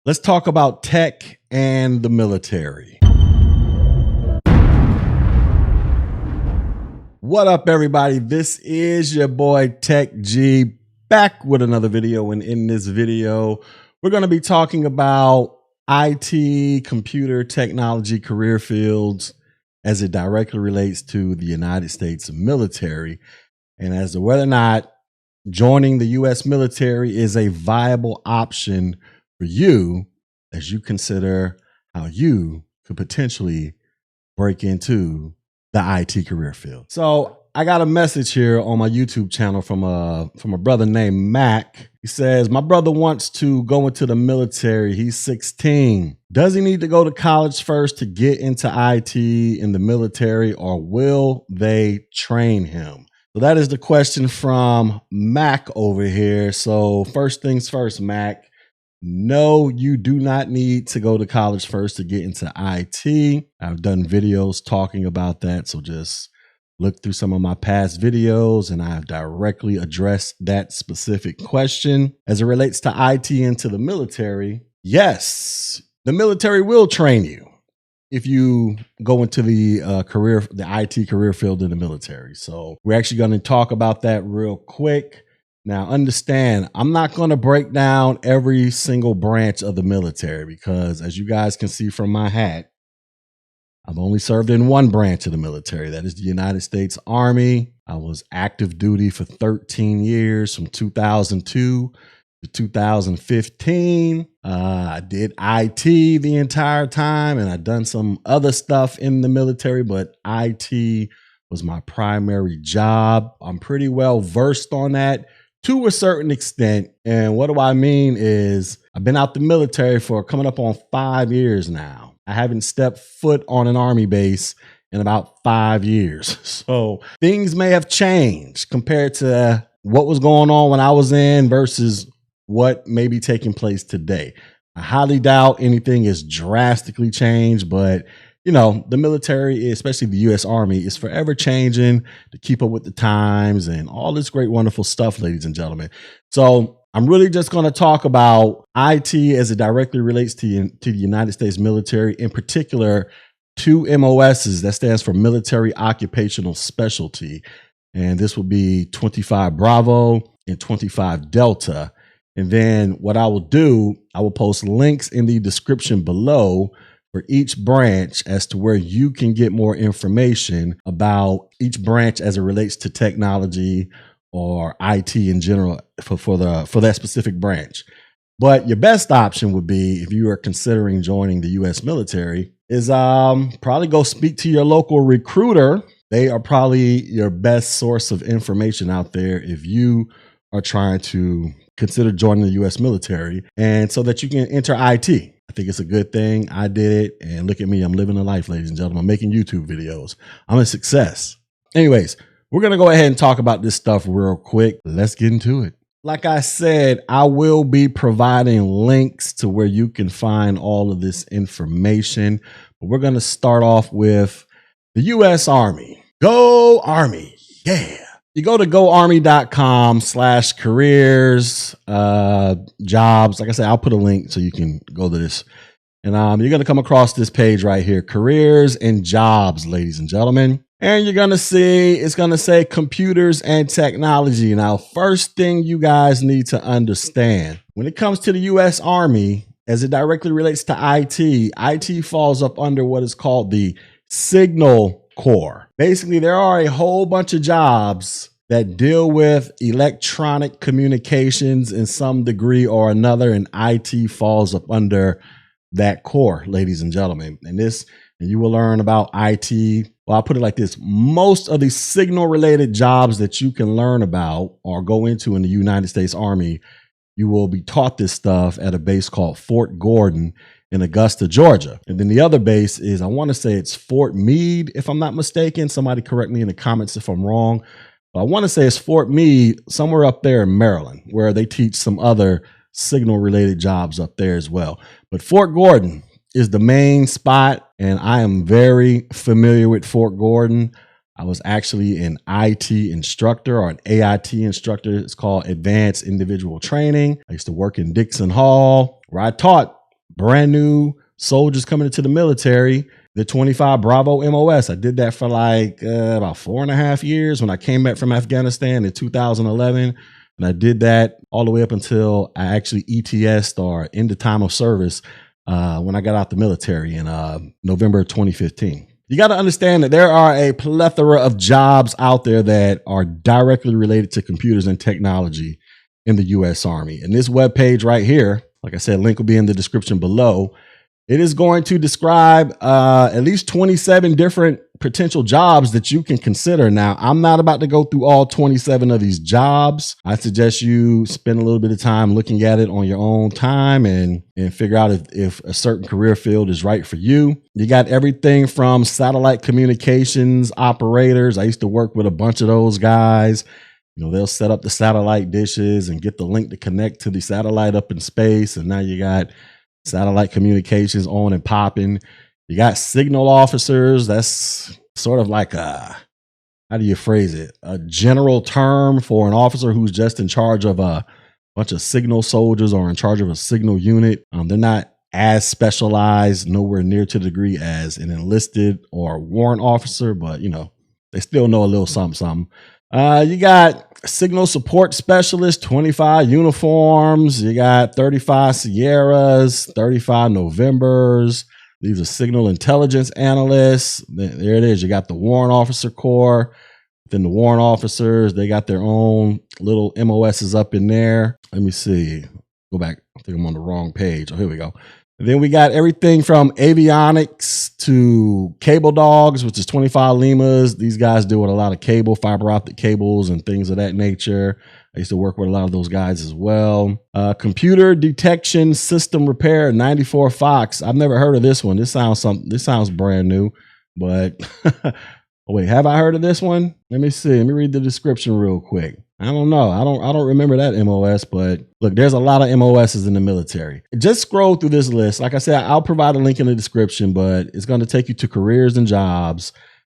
Let's talk about tech and the military. What up, everybody? This is your boy Tech G back with another video. And in this video, we're going to be talking about IT, computer technology career fields as it directly relates to the United States military, and as to whether or not joining the U.S. military is a viable option for you as you consider how you could potentially break into the IT career field. So I got a message here on my YouTube channel from a brother named Mac. He says, my brother wants to go into the military. He's 16. Does he need to go to college first to get into IT in the military, or will they train him? So that is the question from Mac over here. So first things first, Mac. No, you do not need to go to college first to get into IT. I've done videos talking about that, so just look through some of my past videos and I've directly addressed that specific question. As it relates to IT into the military, yes, the military will train you if you go into the IT career field in the military. So we're actually going to talk about that real quick. Now, understand, I'm not going to break down every single branch of the military because, as you guys can see from my hat, I've only served in one branch of the military. That is the United States Army. I was active duty for 13 years, from 2002 to 2015. I did IT the entire time, and I've done some other stuff in the military, but IT was my primary job. I'm pretty well versed on that to a certain extent. And what do I mean is I've been out the military for coming up on 5 years now. I haven't stepped foot on an Army base in about 5 years. So things may have changed compared to what was going on when I was in versus what may be taking place today. I highly doubt anything is drastically changed, but you know, the military, especially the U.S. Army, is forever changing to keep up with the times and all this great, wonderful stuff, ladies and gentlemen. So I'm really just going to talk about IT as it directly relates to the United States military, in particular, two MOSs. That stands for Military Occupational Specialty. And this will be 25 Bravo and 25 Delta. And then what I will do, I will post links in the description below for each branch as to where you can get more information about each branch as it relates to technology or IT in general for that specific branch. But your best option would be, if you are considering joining the U.S. military, is probably go speak to your local recruiter. They are probably your best source of information out there if you are trying to consider joining the U.S. military, and so that you can enter IT. I think it's a good thing. I did it, and look at me. I'm living a life, ladies and gentlemen. I'm making YouTube videos. I'm a success. Anyways, we're going to go ahead and talk about this stuff real quick. Let's get into it. Like I said, I will be providing links to where you can find all of this information, but we're going to start off with the U.S. Army. Go Army. Yeah. You go to goarmy.com/careers, jobs. Like I said, I'll put a link so you can go to this. And you're going to come across this page right here, careers and jobs, ladies and gentlemen. And you're going to see, it's going to say computers and technology. Now, first thing you guys need to understand, when it comes to the U.S. Army, as it directly relates to IT falls up under what is called the Signal Corps. Basically, there are a whole bunch of jobs that deal with electronic communications in some degree or another, and IT falls up under that core, ladies and gentlemen. And you will learn about IT. Well, I'll put it like this. Most of the signal related jobs that you can learn about or go into in the United States Army, you will be taught this stuff at a base called Fort Gordon in Augusta, Georgia. And then the other base is, I want to say it's Fort Meade, if I'm not mistaken. Somebody correct me in the comments if I'm wrong. But I want to say it's Fort Meade, somewhere up there in Maryland, where they teach some other signal related jobs up there as well. But Fort Gordon is the main spot, and I am very familiar with Fort Gordon. I was actually an IT instructor, or an AIT instructor. It's called Advanced Individual Training. I used to work in Dixon Hall, where I taught brand new soldiers coming into the military, the 25 Bravo MOS. I did that for like about 4.5 years when I came back from Afghanistan in 2011. And I did that all the way up until I actually ETS'd or ended time of service when I got out the military in November 2015. You got to understand that there are a plethora of jobs out there that are directly related to computers and technology in the U.S. Army. And this webpage right here, like I said, link will be in the description below. It is going to describe at least 27 different potential jobs that you can consider. Now, I'm not about to go through all 27 of these jobs. I suggest you spend a little bit of time looking at it on your own time and figure out if a certain career field is right for you. You got everything from satellite communications operators. I used to work with a bunch of those guys. You know, they'll set up the satellite dishes and get the link to connect to the satellite up in space. And now you got satellite communications on and popping. You got signal officers. That's sort of like how do you phrase it? A general term for an officer who's just in charge of a bunch of signal soldiers or in charge of a signal unit. They're not as specialized, nowhere near to the degree as an enlisted or warrant officer, but you know, they still know a little something. You got signal support specialist, 25 uniforms. You got 35 Sierras, 35 Novembers. These are signal intelligence analysts. There it is. You got the warrant officer corps. Then the warrant officers, they got their own little MOSs up in there. Let me see. Go back. I think I'm on the wrong page. Oh, here we go. And then we got everything from avionics to cable dogs, which is 25 Limas. These guys do a lot of cable, fiber optic cables and things of that nature. I used to work with a lot of those guys as well. Computer detection system repair, 94 Fox. I've never heard of this one. This sounds brand new, but oh, wait, have I heard of this one? Let me see. Let me read the description real quick. I don't know. I don't remember that MOS, but look, there's a lot of MOSs in the military. Just scroll through this list. Like I said, I'll provide a link in the description, but it's going to take you to careers and jobs.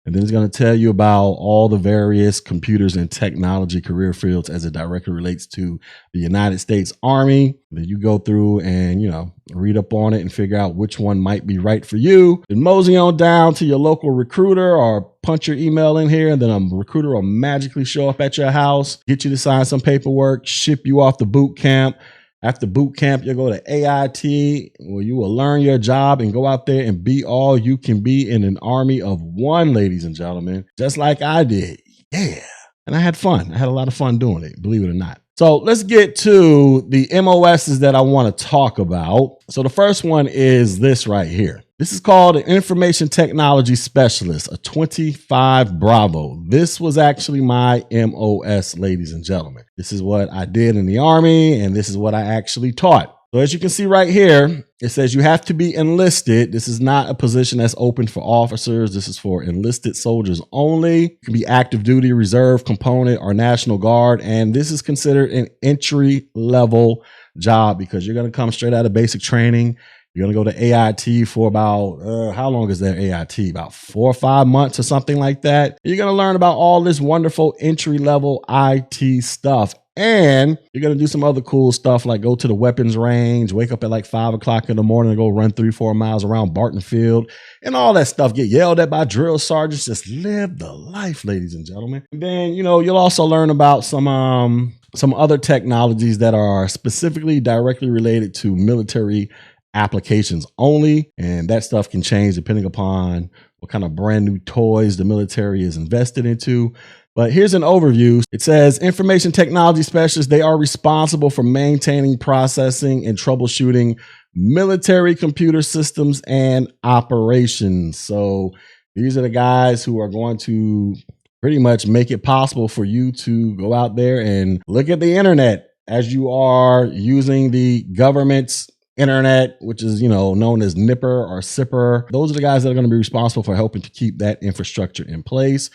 And then it's going to tell you about all the various computers and technology career fields as it directly relates to the United States Army. Then you go through and, you know, read up on it and figure out which one might be right for you. Then mosey on down to your local recruiter or punch your email in here, and then a recruiter will magically show up at your house, get you to sign some paperwork, ship you off to boot camp. After boot camp, you'll go to AIT, where you will learn your job and go out there and be all you can be in an army of one, ladies and gentlemen, just like I did. Yeah. And I had fun. I had a lot of fun doing it, believe it or not. So let's get to the MOSs that I want to talk about. So the first one is this right here. This is called an Information Technology Specialist, a 25 Bravo. This was actually my MOS, ladies and gentlemen. This is what I did in the Army, and this is what I actually taught. So as you can see right here, it says you have to be enlisted. This is not a position that's open for officers. This is for enlisted soldiers only. You can be active duty, reserve, component, or National Guard. And this is considered an entry level job because you're going to come straight out of basic training. You're going to go to AIT for about, how long is that AIT? About 4 or 5 months or something like that. You're going to learn about all this wonderful entry level IT stuff. And you're going to do some other cool stuff like go to the weapons range, wake up at like 5 o'clock in the morning and go run 3-4 miles around Barton Field and all that stuff. Get yelled at by drill sergeants. Just live the life, ladies and gentlemen. And then, you know, you'll also learn about some other technologies that are specifically directly related to military applications only. And that stuff can change depending upon what kind of brand new toys the military is invested into. But here's an overview. It says information technology specialists, they are responsible for maintaining, processing, and troubleshooting military computer systems and operations. So these are the guys who are going to pretty much make it possible for you to go out there and look at the internet as you are using the government's internet, which is, you know, known as NIPR or SIPR. Those are the guys that are going to be responsible for helping to keep that infrastructure in place,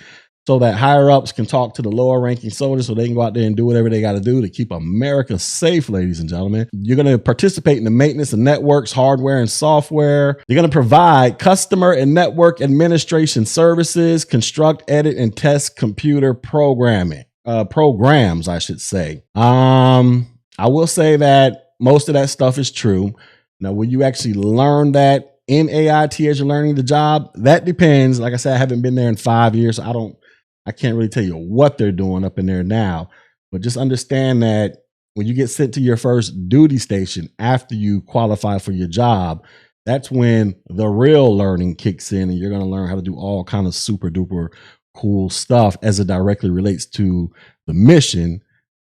so that higher ups can talk to the lower ranking soldiers so they can go out there and do whatever they got to do to keep America safe, ladies and gentlemen. You're going to participate in the maintenance of networks, hardware, and software. You're going to provide customer and network administration services, construct, edit, and test computer programs, I should say. I will say that most of that stuff is true. Now, will you actually learn that in AIT as you're learning the job? That depends. Like I said, I haven't been there in 5 years. So I can't really tell you what they're doing up in there now, but just understand that when you get sent to your first duty station after you qualify for your job, that's when the real learning kicks in, and you're going to learn how to do all kind of super duper cool stuff as it directly relates to the mission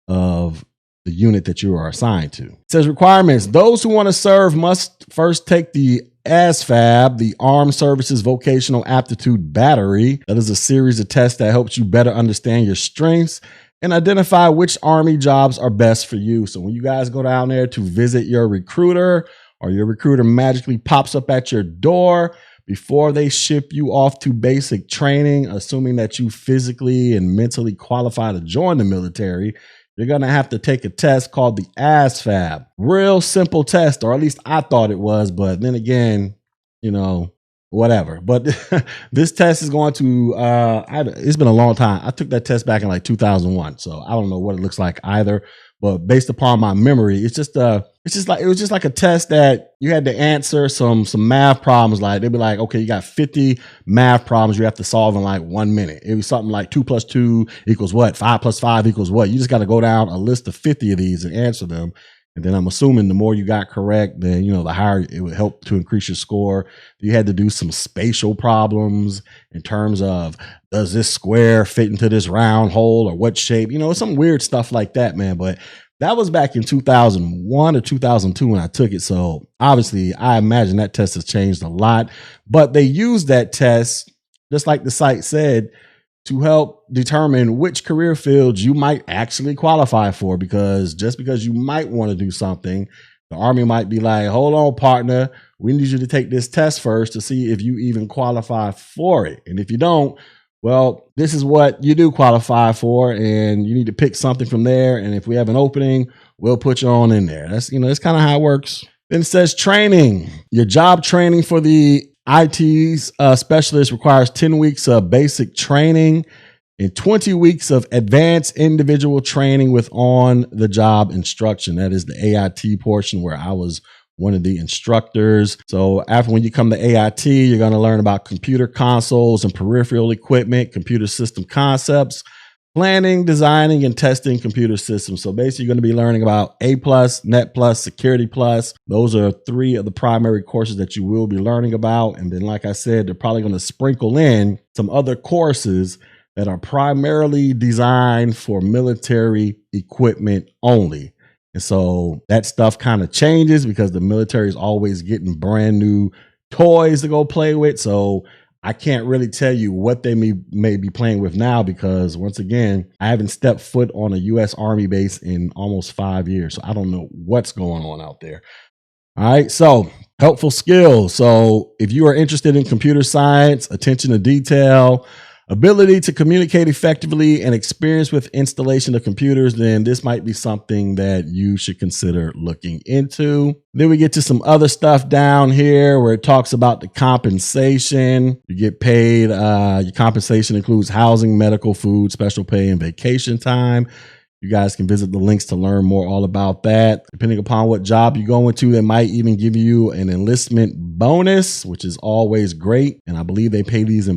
of the unit that you are assigned to. It says requirements. Those who want to serve must first take the ASVAB, the Armed Services Vocational Aptitude Battery. That is a series of tests that helps you better understand your strengths and identify which Army jobs are best for you. So when you guys go down there to visit your recruiter, or your recruiter magically pops up at your door, before they ship you off to basic training, assuming that you physically and mentally qualify to join the military, you're going to have to take a test called the ASVAB. Real simple test, or at least I thought it was, but then again, whatever. But this test is going to, it's been a long time. I took that test back in like 2001, so I don't know what it looks like either. But based upon my memory, it was just like a test that you had to answer some math problems. Like they'd be like, okay, you got 50 math problems you have to solve in like 1 minute. It was something like 2 + 2 = what? 5 + 5 = what? You just got to go down a list of 50 of these and answer them. And then I'm assuming the more you got correct, then, the higher it would help to increase your score. You had to do some spatial problems in terms of, does this square fit into this round hole, or what shape? Some weird stuff like that, man. But that was back in 2001 or 2002 when I took it. So obviously, I imagine that test has changed a lot. But they used that test, just like the site said, to help determine which career fields you might actually qualify for. Because just because you might want to do something, the Army might be like, hold on, partner, we need you to take this test first to see if you even qualify for it. And if you don't, well, this is what you do qualify for, and you need to pick something from there. And if we have an opening, we'll put you on in there. That's kind of how it works. Then it says training. Your job training for the IT specialist requires 10 weeks of basic training and 20 weeks of advanced individual training with on-the-job instruction. That is the AIT portion, where I was one of the instructors. So when you come to AIT, you're going to learn about computer consoles and peripheral equipment, computer system concepts, planning, designing, and testing computer systems. So basically, you're going to be learning about A+, Net+, Security+. Those are 3 of the primary courses that you will be learning about. And then, like I said, they're probably going to sprinkle in some other courses that are primarily designed for military equipment only. And so that stuff kind of changes because the military is always getting brand new toys to go play with. So I can't really tell you what they may be playing with now, because once again, I haven't stepped foot on a U.S. Army base in almost 5 years. So I don't know what's going on out there. All right. So helpful skills. So if you are interested in computer science, attention to detail, ability to communicate effectively, and experience with installation of computers, then this might be something that you should consider looking into. Then we get to some other stuff down here where it talks about the compensation. You get paid. Your compensation includes housing, medical, food, special pay, and vacation time. You guys can visit the links to learn more all about that. Depending upon what job you go into, they might even give you an enlistment bonus, which is always great. And I believe they pay these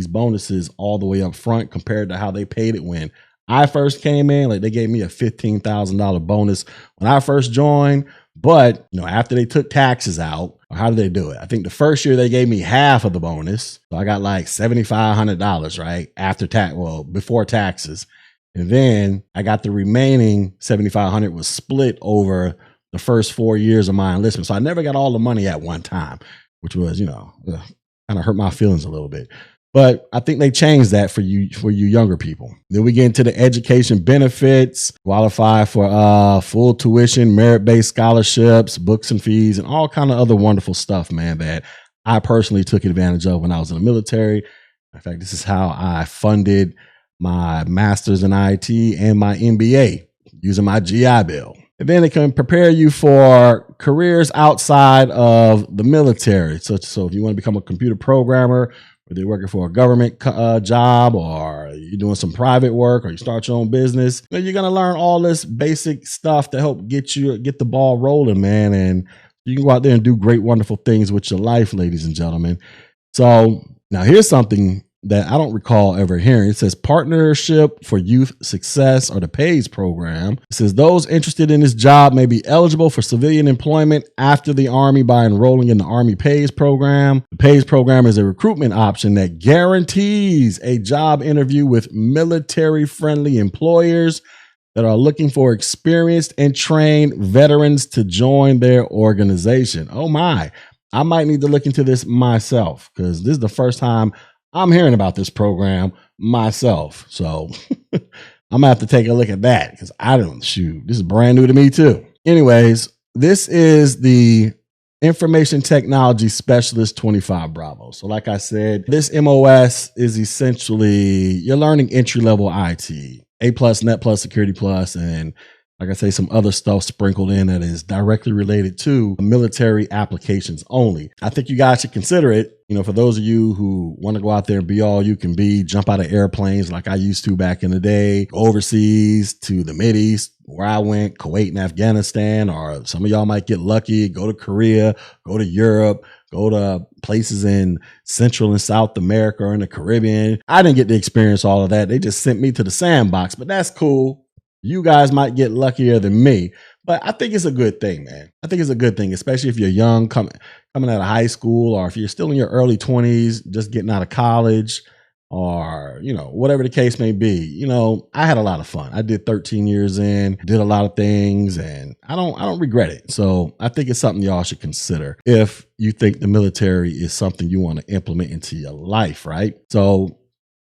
bonuses all the way up front compared to how they paid it when I first came in. Like, they gave me a $15,000 bonus when I first joined. But, after they took taxes out, how did they do it? I think the first year they gave me half of the bonus. So I got like $7,500, right? Before taxes. And then I got the remaining $7,500 was split over the first 4 years of my enlistment. So I never got all the money at one time, which was, kind of hurt my feelings a little bit. But I think they changed that for you younger people. Then we get into the education benefits, qualify for full tuition, merit-based scholarships, books and fees, and all kind of other wonderful stuff, man, that I personally took advantage of when I was in the military. In fact, this is how I funded my master's in IT and my MBA using my GI Bill. And then it can prepare you for careers outside of the military. So if you want to become a computer programmer, whether you're working for a government job, or you're doing some private work, or you start your own business, you're going to learn all this basic stuff to help get the ball rolling, man. And You can go out there and do great, wonderful things with your life, ladies and gentlemen. So now here's something that I don't recall ever hearing. It says Partnership for Youth Success, or the PAYS program. It says those interested in this job may be eligible for civilian employment after the Army by enrolling in the Army PAYS program. The PAYS program is a recruitment option that guarantees a job interview with military-friendly employers that are looking for experienced and trained veterans to join their organization. Oh my, I might need to look into this myself, because this is the first time I'm hearing about this program myself. So I'm gonna have to take a look at that, because this is brand new to me too. Anyways, this is the Information Technology Specialist 25 Bravo. So like I said, this MOS is essentially, you're learning entry-level IT, A+, Net Plus, Security Plus, and like I say, some other stuff sprinkled in that is directly related to military applications only. I think you guys should consider it. For those of you who want to go out there and be all you can be, jump out of airplanes like I used to back in the day, go overseas to the Mideast, where I went, Kuwait and Afghanistan, or some of y'all might get lucky, go to Korea, go to Europe, go to places in Central and South America or in the Caribbean. I didn't get to experience all of that. They just sent me to the sandbox, but that's cool. You guys might get luckier than me, but I think it's a good thing, man. I think it's a good thing, especially if you're young, coming out of high school, or if you're still in your early 20s, just getting out of college, or, whatever the case may be. I had a lot of fun. I did 13 years in, did a lot of things, and I don't regret it. So I think it's something y'all should consider if you think the military is something you want to implement into your life, right? So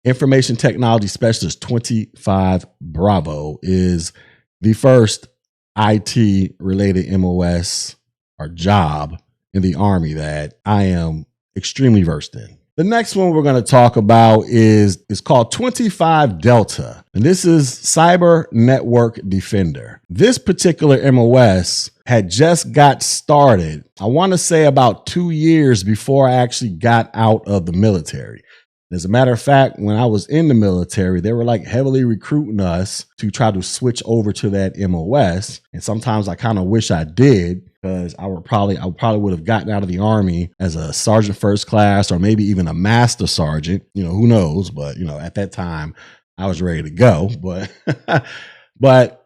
Information Technology Specialist 25 Bravo is the first IT related MOS or job in the Army that I am extremely versed in. The next one we're going to talk about is called 25 Delta, and this is Cyber Network Defender. This particular MOS had just got started, I want to say about 2 years before I actually got out of the military. As a matter of fact, when I was in the military, they were like heavily recruiting us to try to switch over to that MOS. And sometimes I kind of wish I did, because I probably would have gotten out of the Army as a sergeant first class, or maybe even a master sergeant. Who knows? But at that time, I was ready to go. But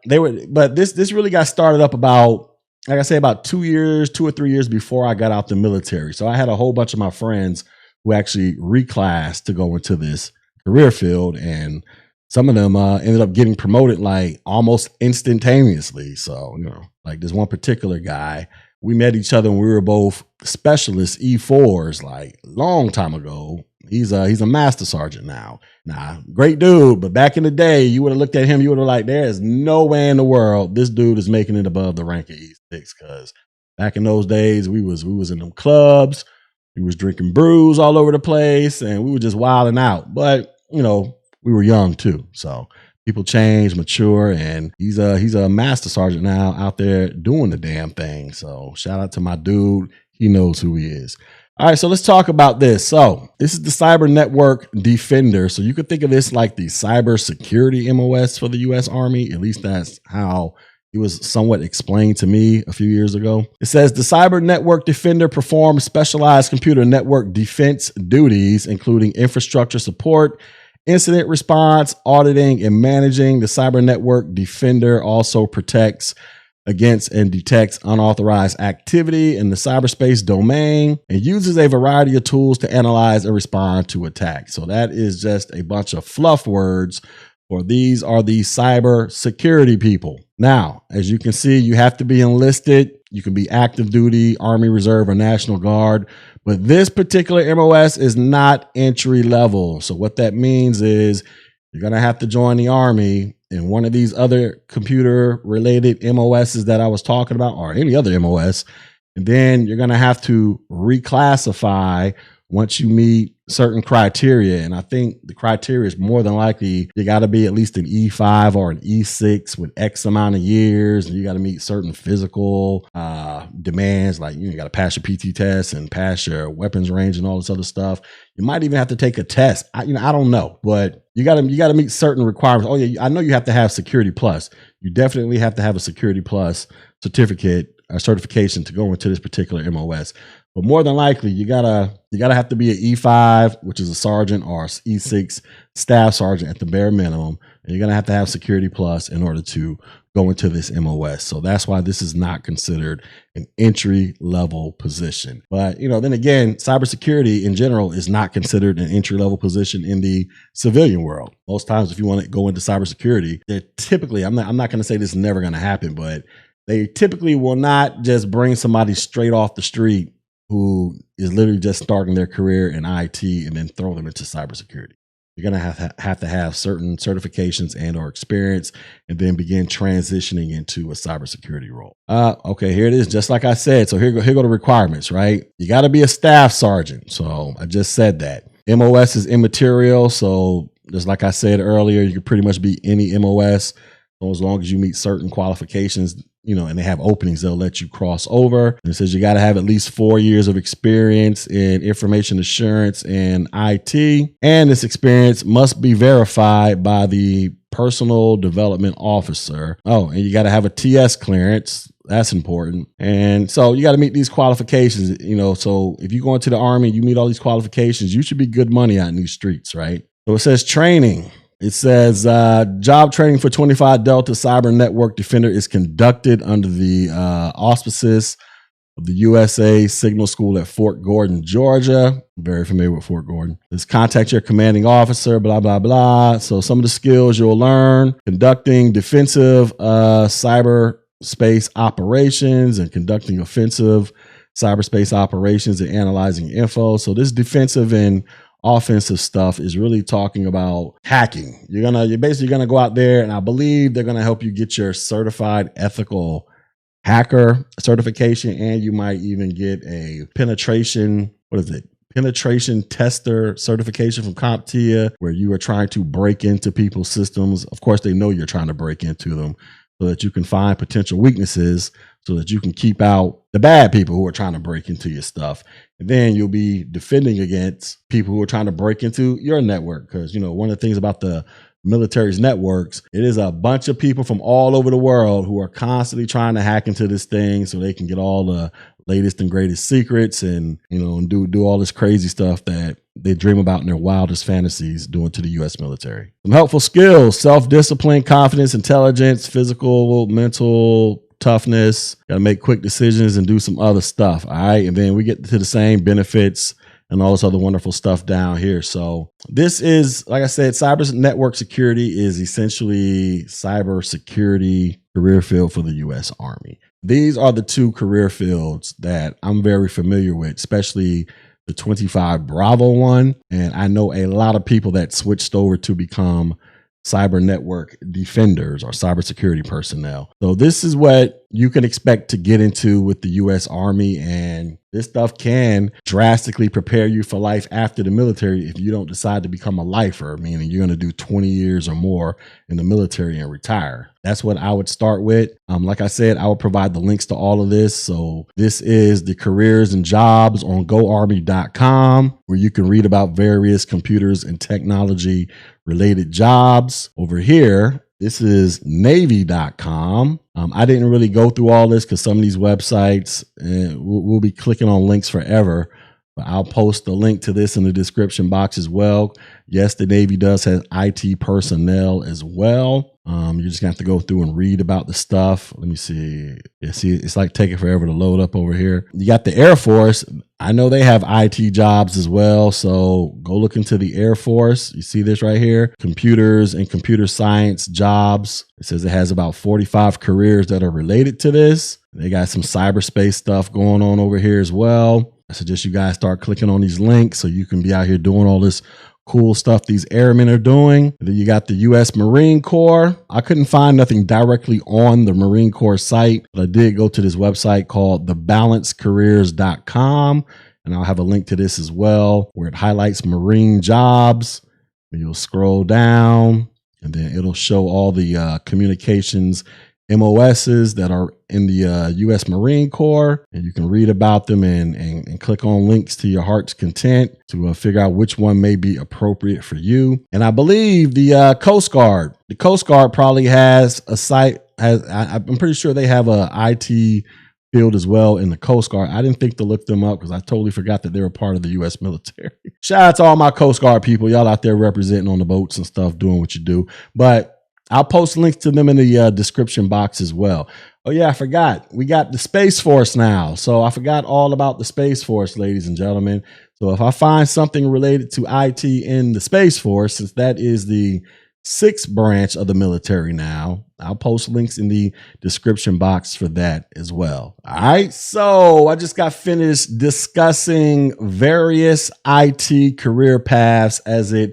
this really got started up about, like I say, about 2 or 3 years before I got out the military. So I had a whole bunch of my friends who actually reclassed to go into this career field, and some of them ended up getting promoted like almost instantaneously. So, like this one particular guy, we met each other and we were both specialist E4s like long time ago. He's a master sergeant now. Great dude, but back in the day, you would have looked at him, you would have like, there is no way in the world this dude is making it above the rank of E6, because back in those days, we was in them clubs. We was drinking brews all over the place, and we were just wilding out. But, we were young too. So people change, mature, and he's a master sergeant now out there doing the damn thing. So shout out to my dude. He knows who he is. All right, so let's talk about this. So this is the Cyber Network Defender. So you could think of this like the cyber security MOS for the U.S. Army. At least that's how it was somewhat explained to me a few years ago. It says the Cyber Network Defender performs specialized computer network defense duties, including infrastructure support, incident response, auditing, and managing. The Cyber Network Defender also protects against and detects unauthorized activity in the cyberspace domain, and uses a variety of tools to analyze and respond to attacks. So that is just a bunch of fluff words, for these are the cyber security people. Now, as you can see, you have to be enlisted. You can be active duty, Army Reserve, or National Guard. But this particular MOS is not entry level. So what that means is you're going to have to join the Army in one of these other computer related MOSs that I was talking about, or any other MOS. And then you're going to have to reclassify once you meet certain criteria. And I think the criteria is more than likely you got to be at least an E5 or an E6 with X amount of years. And you got to meet certain physical demands, like you got to pass your PT test and pass your weapons range and all this other stuff. You might even have to take a test. I don't know, but you got to meet certain requirements. Oh yeah, I know you have to have Security Plus. You definitely have to have a Security Plus certificate certification to go into this particular MOS. But more than likely, you gotta have to be an E5, which is a sergeant, or E6 staff sergeant at the bare minimum, and you're gonna have to have Security Plus in order to go into this MOS. So that's why this is not considered an entry level position. But then again, cybersecurity in general is not considered an entry level position in the civilian world. Most times, if you want to go into cybersecurity, they're typically, I'm not going to say this is never going to happen, but they typically will not just bring somebody straight off the street who is literally just starting their career in IT and then throw them into cybersecurity. You're going to have to have certain certifications and or experience and then begin transitioning into a cybersecurity role. Okay, here it is. Just like I said. So here go the requirements, right? You got to be a staff sergeant. So I just said that. MOS is immaterial. So just like I said earlier, you can pretty much be any MOS. So as long as you meet certain qualifications, and they have openings, they'll let you cross over. And it says you got to have at least 4 years of experience in information assurance and IT. And this experience must be verified by the personal development officer. Oh, and you got to have a TS clearance. That's important. And so you got to meet these qualifications, so if you go into the Army, you meet all these qualifications, you should be good money out in these streets, right? So it says training. It says job training for 25 Delta Cyber Network Defender is conducted under the auspices of the USA Signal School at Fort Gordon, Georgia. I'm very familiar with Fort Gordon. Let's contact your commanding officer, blah, blah, blah. So some of the skills you'll learn: conducting defensive cyberspace operations and conducting offensive cyberspace operations and analyzing info. So this defensive and offensive stuff is really talking about hacking. You're basically gonna go out there, and I believe they're gonna help you get your certified ethical hacker certification, and you might even get a penetration tester certification from CompTIA, where you are trying to break into people's systems. Of course, they know you're trying to break into them, so that you can find potential weaknesses, so that you can keep out the bad people who are trying to break into your stuff. And then you'll be defending against people who are trying to break into your network. Because, one of the things about the military's networks, it is a bunch of people from all over the world who are constantly trying to hack into this thing so they can get all the latest and greatest secrets and, and do all this crazy stuff that they dream about in their wildest fantasies doing to the U.S. military. Some helpful skills: self-discipline, confidence, intelligence, physical, mental toughness. Got to make quick decisions and do some other stuff. All right. And then we get to the same benefits and all this other wonderful stuff down here. So this is, like I said, cyber network security is essentially cyber security career field for the U.S. Army. These are the two career fields that I'm very familiar with, especially the 25 Bravo one. And I know a lot of people that switched over to become cyber network defenders or cybersecurity personnel. So this is what you can expect to get into with the U.S. Army, and this stuff can drastically prepare you for life after the military if you don't decide to become a lifer, meaning you're going to do 20 years or more in the military and retire. That's what I would start with. Like I said, I will provide the links to all of this. So this is the careers and jobs on goarmy.com, where you can read about various computers and technology related jobs. Over here, this is Navy.com. I didn't really go through all this because some of these websites, we'll be clicking on links forever, but I'll post the link to this in the description box as well. Yes, the Navy does have IT personnel as well. You're just gonna have to go through and read about the stuff. Let me see. Yeah, see, it's like taking forever to load up over here. You got the Air Force. I know they have IT jobs as well. So go look into the Air Force. You see this right here, computers and computer science jobs. It says it has about 45 careers that are related to this. They got some cyberspace stuff going on over here as well. I suggest you guys start clicking on these links so you can be out here doing all this cool stuff these airmen are doing. And then you got the U.S. Marine Corps. I couldn't find nothing directly on the Marine Corps site, but I did go to this website called thebalancecareers.com, and I'll have a link to this as well, where it highlights Marine jobs. And you'll scroll down, and then it'll show all the communications MOSs that are in the U.S. Marine Corps, and you can read about them and click on links to your heart's content to figure out which one may be appropriate for you. And I believe the Coast Guard probably has a site. I'm pretty sure they have a IT field as well in the Coast Guard. I didn't think to look them up because I totally forgot that they were part of the U.S. military. Shout out to all my Coast Guard people. Y'all out there representing on the boats and stuff, doing what you do. But I'll post links to them in the description box as well. Oh yeah, I forgot. We got the Space Force now. So I forgot all about the Space Force, ladies and gentlemen. So if I find something related to IT in the Space Force, since that is the 6th branch of the military now, I'll post links in the description box for that as well. All right. So I just got finished discussing various IT career paths as it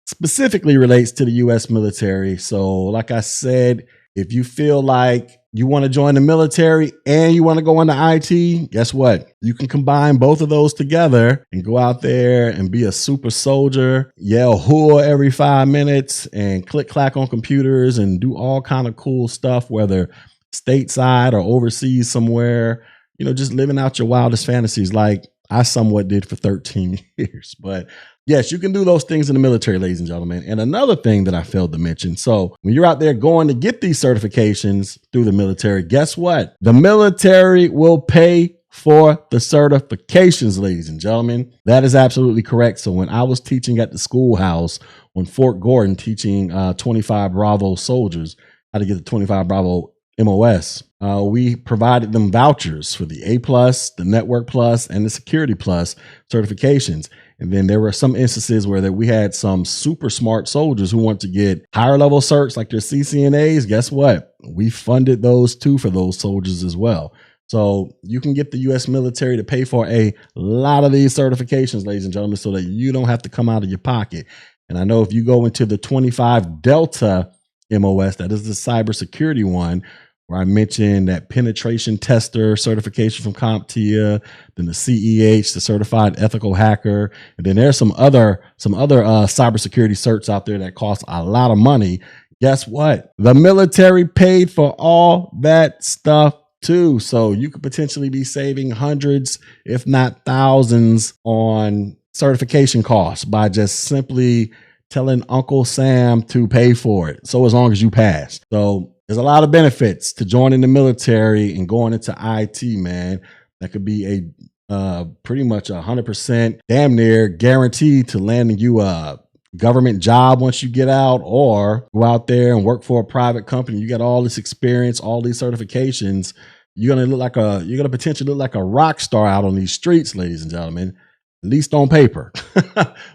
specifically relates to the U.S. military. So like I said, if you feel like you want to join the military and you want to go into IT, guess what? You can combine both of those together and go out there and be a super soldier, yell "hoo" every 5 minutes and click clack on computers and do all kind of cool stuff, whether stateside or overseas somewhere, you know, just living out your wildest fantasies like I somewhat did for 13 years. But yes, you can do those things in the military, ladies and gentlemen. And another thing that I failed to mention. So when you're out there going to get these certifications through the military, guess what? The military will pay for the certifications, ladies and gentlemen. That is absolutely correct. So when I was teaching at the schoolhouse on Fort Gordon, teaching 25 Bravo soldiers how to get the 25 Bravo MOS, we provided them vouchers for the A+, the Network Plus, and the Security Plus certifications. And then there were some instances where we had some super smart soldiers who want to get higher level certs like their CCNAs. Guess what? We funded those too for those soldiers as well. So you can get the U.S. military to pay for a lot of these certifications, ladies and gentlemen, so that you don't have to come out of your pocket. And I know if you go into the 25 Delta MOS, that is the cybersecurity one, where I mentioned that penetration tester certification from CompTIA, then the CEH, the certified ethical hacker, and then there's some other cybersecurity certs out there that cost a lot of money. Guess what? The military paid for all that stuff too. So you could potentially be saving hundreds, if not thousands, on certification costs by just simply telling Uncle Sam to pay for it. So as long as you pass. So there's a lot of benefits to joining the military and going into IT, man. That could be a pretty much 100% damn near guaranteed to landing you a government job once you get out, or go out there and work for a private company. You got all this experience, all these certifications. You're gonna potentially look like a rock star out on these streets, ladies and gentlemen. At least on paper.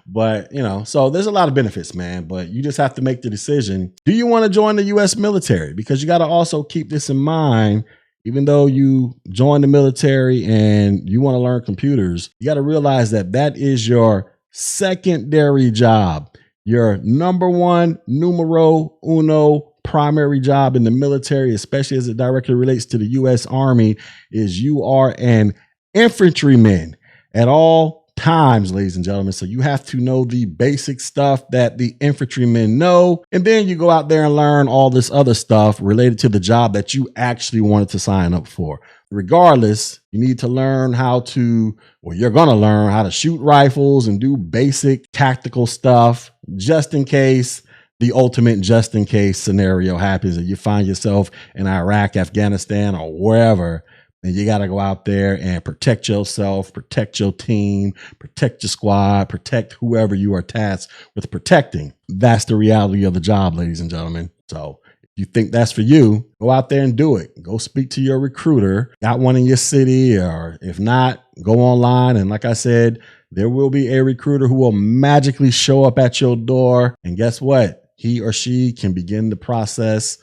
But, you know, so there's a lot of benefits, man. But you just have to make the decision. Do you want to join the U.S. military? Because you got to also keep this in mind. Even though you join the military and you want to learn computers, you got to realize that that is your secondary job. Your number one, numero uno, primary job in the military, especially as it directly relates to the U.S. Army, is you are an infantryman at all times, ladies and gentlemen. So you have to know the basic stuff that the infantrymen know, and then you go out there and learn all this other stuff related to the job that you actually wanted to sign up for. Regardless, you need to learn you're going to learn how to shoot rifles and do basic tactical stuff just in case the ultimate just in case scenario happens and you find yourself in Iraq, Afghanistan, or wherever. And you got to go out there and protect yourself, protect your team, protect your squad, protect whoever you are tasked with protecting. That's the reality of the job, ladies and gentlemen. So if you think that's for you, go out there and do it. Go speak to your recruiter. Got one in your city, or if not, go online. And like I said, there will be a recruiter who will magically show up at your door. And guess what? He or she can begin the process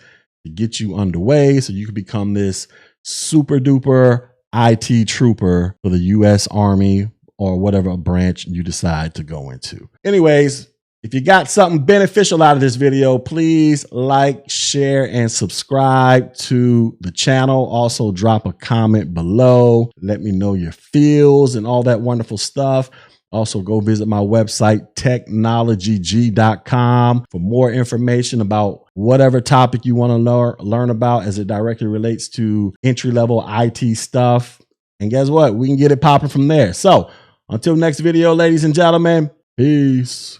to get you underway so you can become this super duper IT trooper for the U.S. Army or whatever branch you decide to go into. Anyways, if you got something beneficial out of this video, please like, share, and subscribe to the channel. Also, drop a comment below. Let me know your feels and all that wonderful stuff. Also, go visit my website, technologyg.com, for more information about whatever topic you want to learn about as it directly relates to entry-level IT stuff. And guess what? We can get it popping from there. So until next video, ladies and gentlemen, peace.